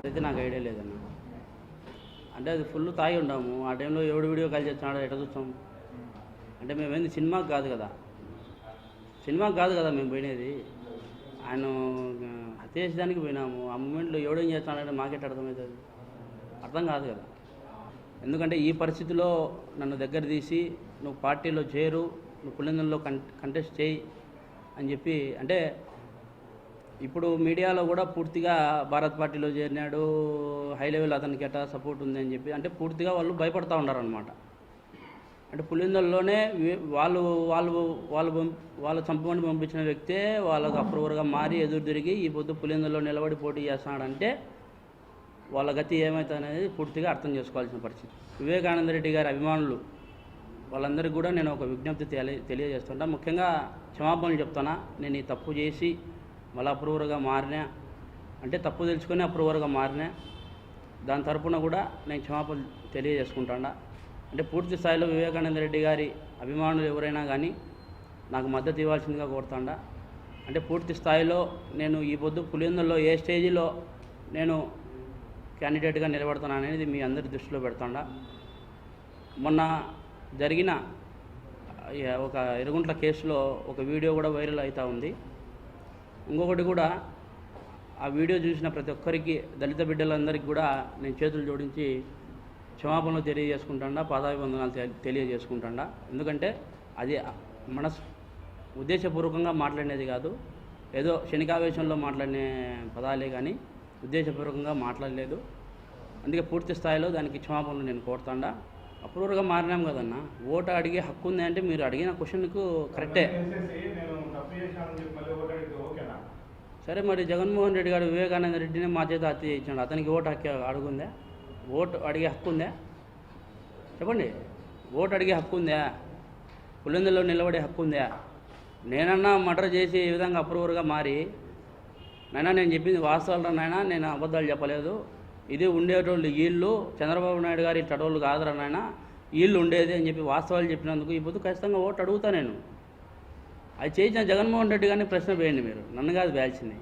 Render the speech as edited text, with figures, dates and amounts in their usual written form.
అయితే నాకు ఐడియా లేదన్న. అంటే అది ఫుల్ తాగి ఉన్నాము. ఆ టైంలో ఎవడు వీడియో కాల్ చేస్తున్నాడో ఎట్లా చూస్తాం? అంటే మేమేంది సినిమాకి కాదు కదా, మేము పోయినది. ఆయన హత్య చేసేదానికి పోయినాము. ఆ మూమెంట్లో ఎవడేం చేస్తున్నాడంటే మాకెట్ అర్థమవుతుంది? అర్థం కాదు కదా. ఎందుకంటే ఈ పరిస్థితిలో నన్ను దగ్గర తీసి నువ్వు పార్టీలో చేరు, నువ్వు పులిందల్లో కంటెస్ట్ చేయి అని చెప్పి, అంటే ఇప్పుడు మీడియాలో కూడా పూర్తిగా భారత్ పార్టీలో చేరినాడు, హై లెవెల్ అతనికి ఎట్టా సపోర్ట్ ఉంది అని చెప్పి, అంటే పూర్తిగా వాళ్ళు భయపడతా ఉన్నారనమాట. అంటే పులిందల్లోనే వాళ్ళు వాళ్ళు వాళ్ళు వాళ్ళు చంపమని పంపించిన వ్యక్తే వాళ్ళకు అప్రూవర్గా మారి ఎదురు తిరిగి ఈ పొద్దు పులిందల్లో నిలబడి పోటీ చేస్తున్నాడంటే వాళ్ళ గతి ఏమవుతుందనేది పూర్తిగా అర్థం చేసుకోవాల్సిన పరిస్థితి. వివేకానంద రెడ్డి గారి అభిమానులు వాళ్ళందరికీ కూడా నేను ఒక విజ్ఞప్తి తెలియజేస్తుంటా. ముఖ్యంగా క్షమాపణలు చెప్తున్నా. నేను ఈ తప్పు చేసి మళ్ళీ అప్రూవర్గా మారినా, అంటే తప్పు తెలుసుకొని అప్రూవర్గా మారినా, దాని తరపున కూడా నేను క్షమాపణ తెలియజేసుకుంటాడా. అంటే పూర్తి స్థాయిలో వివేకానంద రెడ్డి గారి అభిమానులు ఎవరైనా కానీ నాకు మద్దతు ఇవ్వాల్సిందిగా కోరుతాడా. అంటే పూర్తి స్థాయిలో నేను ఈ పొద్దు పులివెందుల్లో ఏ స్టేజిలో నేను క్యాండిడేట్గా నిలబడుతున్నాను అనేది మీ అందరి దృష్టిలో పెడతాడా. మొన్న జరిగిన ఒక ఇరుగుంట్ల కేసులో ఒక వీడియో కూడా వైరల్ అవుతూ ఉంది. ఇంకొకటి కూడా, ఆ వీడియో చూసిన ప్రతి ఒక్కరికి, దళిత బిడ్డలందరికీ కూడా నేను చేతులు జోడించి క్షమాపణలు తెలియజేసుకుంటాడా, పాదాభివందనాలు తెలియజేసుకుంటాడా. ఎందుకంటే అది ఉద్దేశపూర్వకంగా మాట్లాడినది కాదు, ఏదో క్షణికావేశంలో మాట్లాడిన పదాలే కానీ ఉద్దేశపూర్వకంగా మాట్లాడలేదు. అందుకే పూర్తి స్థాయిలో దానికి క్షమాపణలు నేను కోరుతాడా. అప్రూవర్గా మారినాం కదన్న, ఓటు అడిగే హక్కు ఉంది అంటే మీరు అడిగిన క్వశ్చన్కు కరెక్టే. సరే, మరి జగన్మోహన్ రెడ్డి గారు వివేకానంద రెడ్డిని మా చేత హత్య చేయించాడు, అతనికి ఓటు హక్కు అడుగుందా? ఓటు అడిగే హక్కు ఉందా? చెప్పండి. ఓటు అడిగే హక్కు ఉందా? పులివెందుల్లో నిలబడే హక్కు ఉందా? నేనన్నా మర్డర్ చేసి ఈ విధంగా అప్రూవర్గా మారి, నైనా నేను చెప్పింది వాస్తవాలు నాయనా, నేను అబద్ధాలు చెప్పలేదు, ఇది ఉండేటోళ్ళు వీళ్ళు, చంద్రబాబు నాయుడు గారు ఇట్టోళ్ళు కాదురా నాయన, వీళ్ళు ఉండేది అని చెప్పి వాస్తవాలు చెప్పినందుకు ఈ పొద్దు ఖచ్చితంగా ఓటు అడుగుతా నేను. అది చేయించిన జగన్మోహన్ రెడ్డి గారిని ప్రశ్న వేయండి మీరు, నన్ను కాదు వేయాల్సింది.